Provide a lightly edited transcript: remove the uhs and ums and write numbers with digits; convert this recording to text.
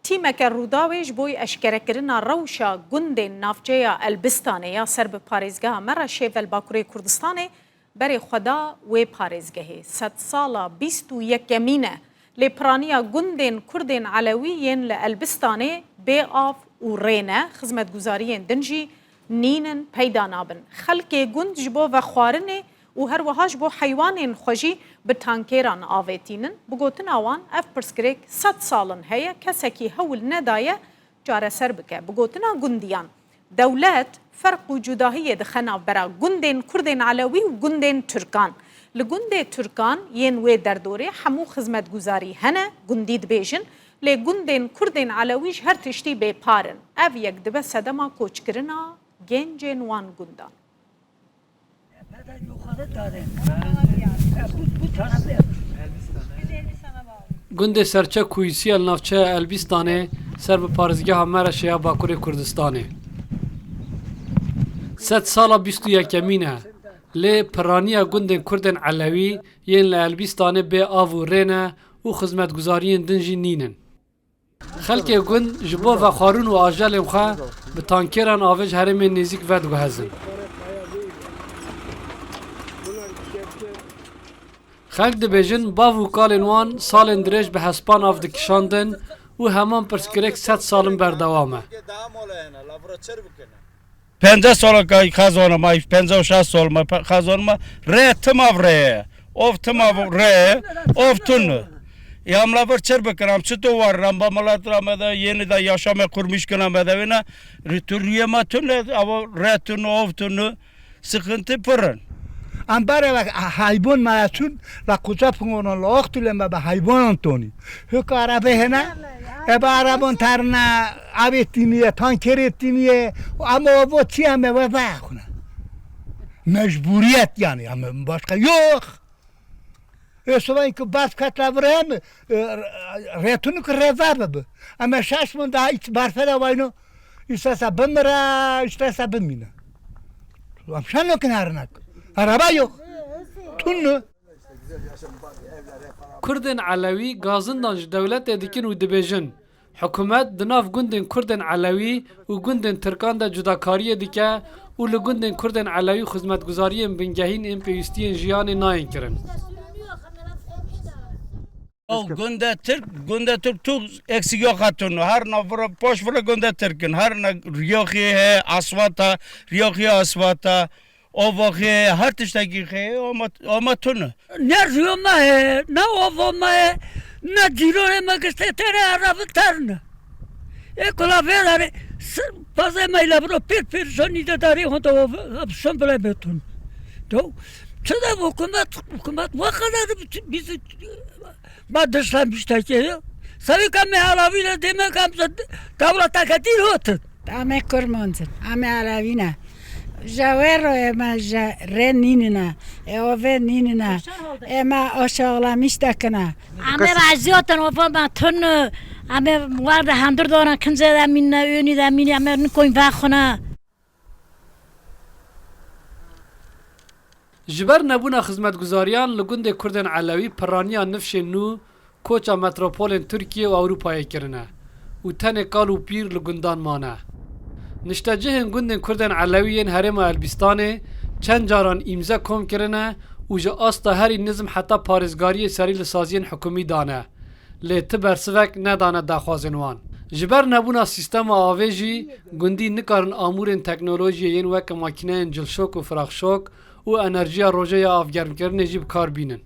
تیمک روداویش بوی اشکرکرنا روشا گند نافجه البستانه یا سر به پارێزگەها مەڕە شێڤەل باکوورەی کوردستانê berê xweda wê parêzgehê 100 sala 21 lêpiraniya gundên Kurdên Elewî yên li Elbistanê bê av û rêne xizmetguzariyên din jî nînin peyda nabin. Xelkê gund ji bo vexwarinê û her wiha ji bo heywanên xwe jî bi tankêran avêtînin. Bi gotina wan ev pirsgirêk 100 salin heye kesekî hewil nedaye careser bike. Bi gotina gundiyan dewlet فرق و جداهی دخه ناوبرا گندین کردین علوی و گندین ترکان لگنده ترکان ین وی در دوره همو خدمت گزاری هنه گندید بیجن لی گندین کردین علویش هر تشتی بی پارن او یک دبه سدما کوچ کرنا گنجین وان گندان گنده سرچه کویسی النافچه البیستانه سر به پارزگاه همه شیا باکوری کردستانه 100 سالا 21 لی پرانیا گندن کردن علوی ین لی البیستانه بی آو و رینه و خدمتگزارین دنجی نینن. خلک گند جبو و خارون و آجال مخا به تانکیران آوج هرم نزیک ود گهزن. خلک دبیجن باو و کالنوان سالن درش به حسپان آف دکشاندن و همان پرسکرک 100 سالن بردوامه. 50 سال که خزانه ما 50 سال ما خزانه ره تمام ره of تمام ره of tun yamla bir çer bakıram çıtı var ramba malatramada yeni de yaşama kurmuş kanam edevine ritüriyema tun ama re tun of tun sıkıntı pırın ambare bak hayvan mayatun la kuca pungono la oktule ma ba hayvan antoni huk arabe hena eba arabon tarna avetiniye tanker etiniye ama o çiyame ve bakuna mecburiyet yani ama başka yok Ösüven ki bas katlavrem retunuk rezerve bu ama şaşmın daha hiç barfeda vayno istese bimra istese bimina amşan yok narnak araba yok tunnu Kurdên Elewî gazindan ji dewletê dikin û dibêjin hikûmet di nav gundên Kurdên Elewî û gundên Tirkan de cudakariyê dike û li gundên Kurdên Elewî xizmetguzariyên bingehîn ên pêwîstiyên jiyanê nayên kirin. Günde Türk tu eksik yok hatun her navra poş vura günde Türk'ün her riyoki he asfata riyoki asfata o vakı her tişteki he ama tunu ne riyoma he ne ovoma he ne cirone magestetere arabı tarna ekola verare bazı mayla bro pir soni de dari hoto opsiyon bile betun to çada hükümet vakada bizi maddeşlen bişteki savi kamme alavile demek kamsa devleta kadir hotu ame kurmanzın ame alavina Javero ema renina, ove nina, ema aşağılamış dakına. Ame raziotan ofama tonu, ame vardı handır doğran kınca da minna, önü de minna, ame nikoyun vaxona. Jiber nebuna xizmetguzariyan li gundê Kurdên Elewî piraniya nifşên nû koça metropolên Tirkiye û Ewropayê kirine û tenê kal û pîr li gundan mane. Niştecihên gundên Kurdên Elewî yên Herêma Elbistanê çend caran îmze kom kirine û ji asta herî nizm heta parêzgariyê serî li saziyên hikûmî dane. Lê ti bersivek nedane daxwazên wan. Ji ber nebûna sîstema avê jî gundî nikarin amûrên teknolojiyê yên weke makîneyên cilşok û firaxşok û enerjiya rojê ya avgermkirinê jî bikar bînin.